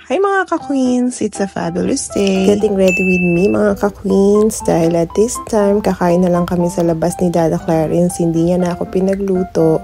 Hi mga ka-queens! It's a fabulous day! Getting ready with me mga ka-queens dahil at this time kakain na lang kami sa labas ni Dada Clarence. Hindi niya na ako pinagluto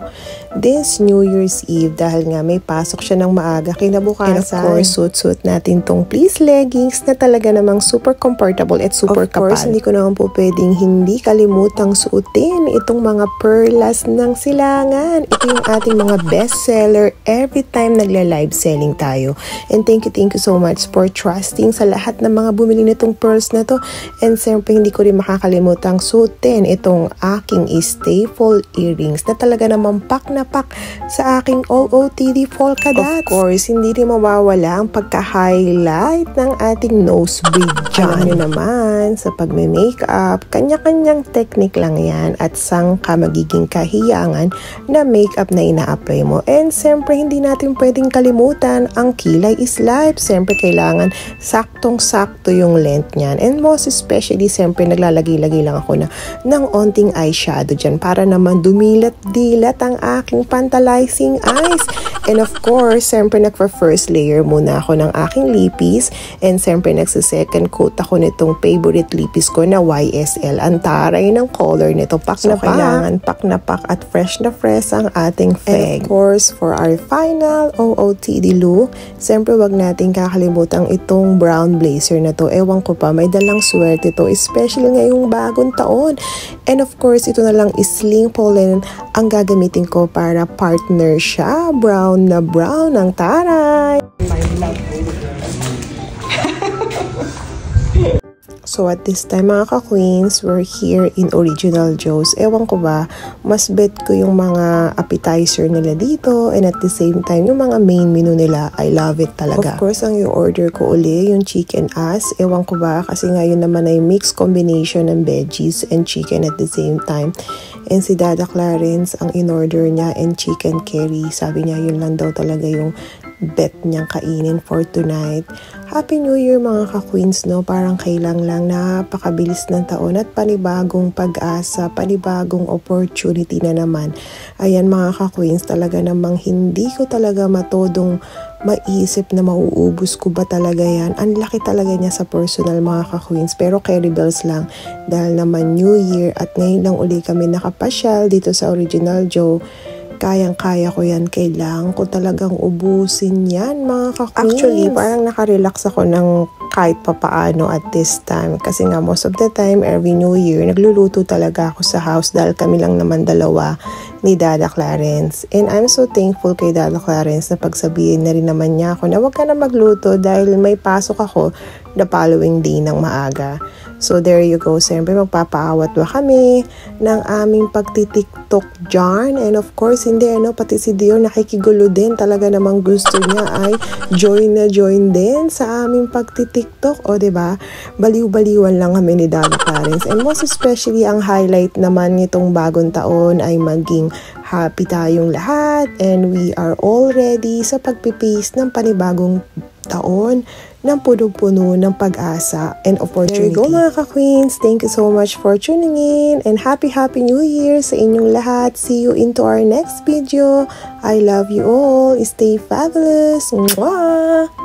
this New Year's Eve dahil nga may pasok siya ng maaga kinabukasan. And of course, suit natin tong please leggings na talaga namang super comfortable at super kapal. Of course, hindi ko naman po pwedeng hindi kalimutang suotin itong mga perlas ng silangan. Ito yung ating mga bestseller every time nagla-live selling tayo. And thank you so much for trusting sa lahat ng mga bumili nitong pearls na to. And siyempre hindi ko rin makakalimutang suotin itong aking staple earrings na talaga namang pak na pak sa aking OOTD polka dots. Of course, hindi rin mawawala ang pagka-highlight ng ating nose bridge dyan. Alam nyo naman, sa pagme-makeup, kanya-kanyang technique lang yan at sang ka magiging kahiyangan na makeup na ina-apply mo. And siyempre hindi natin pwedeng kalimutan ang kilay is life. Siyempre kailangan saktong-sakto yung length niyan. And most especially, siyempre naglalagay-lagay lang ako ng onting eyeshadow dyan para naman dumilat-dilat ang aking pantalizing eyes. And of course, siyempre nagpa-first layer muna ako ng aking lippies. And siyempre nagsa-second coat ako nitong favorite lippies ko na YSL. Ang taray ng color nito. Pak na kailangan pak na pak at fresh na fresh ang ating feg. And of course, for our final OOTD look, siyempre wag natin kakalimutan itong brown blazer na to. Ewan ko pa, may dalang swerte to, especially ngayong bagong taon. And of course, ito na lang is sling pollen ang gagamitin ko para partner siya. Brown na brown ang taray. So at this time mga ka-queens, we're here in Original Joe's. Ewan ko ba, mas bet ko yung mga appetizer nila dito and at the same time yung mga main menu nila. I love it talaga. Of course, ang i-order ko uli yung chicken ass. Ewan ko ba, kasi ngayon naman ay mixed combination ng veggies and chicken at the same time. And si Dada Clarence, ang in-order niya and chicken curry. Sabi niya yun lang daw talaga yung bet niyang kainin for tonight. Happy New Year mga ka-queens, no? Parang kailang lang, napakabilis ng taon at panibagong pag-asa, panibagong opportunity na naman. Ayan mga ka-queens, talaga namang hindi ko talaga matodong maisip na mauubos ko ba talaga yan. Ang laki talaga niya sa personal mga ka-queens, pero carry bells lang dahil naman New Year at ngayon lang uli kami nakapasyal dito sa Original Joe. Kayang-kaya ko yan. Kailangan ko talagang ubusin yan, mga ka-queens. Actually, parang nakarelax ako ng kahit papaano at this time. Kasi nga, most of the time, every New Year, nagluluto talaga ako sa house dahil kami lang naman dalawa ni Dada Clarence. And I'm so thankful kay Dada Clarence na pagsabihin na rin naman niya ako na huwag ka na magluto dahil may pasok ako the following day ng maaga. So there you go. Siyempre magpapaawat ba kami ng aming pagtitiktok dyan. And of course, hindi pati si Dior nakikigulo din. Talaga namang gusto niya ay join din sa aming pagtitiktok. O diba? Baliw-baliwan lang kami ni Dada Clarence. And most especially, ang highlight naman nitong bagong taon ay maging happy tayong lahat. And we are all ready sa pagpipace ng panibagong taon ng puno-puno ng pag-asa and opportunity. There you go mga ka-queens. Thank you so much for tuning in and happy New Year sa inyong lahat. See you into our next video. I love you all. Stay fabulous. Mwah!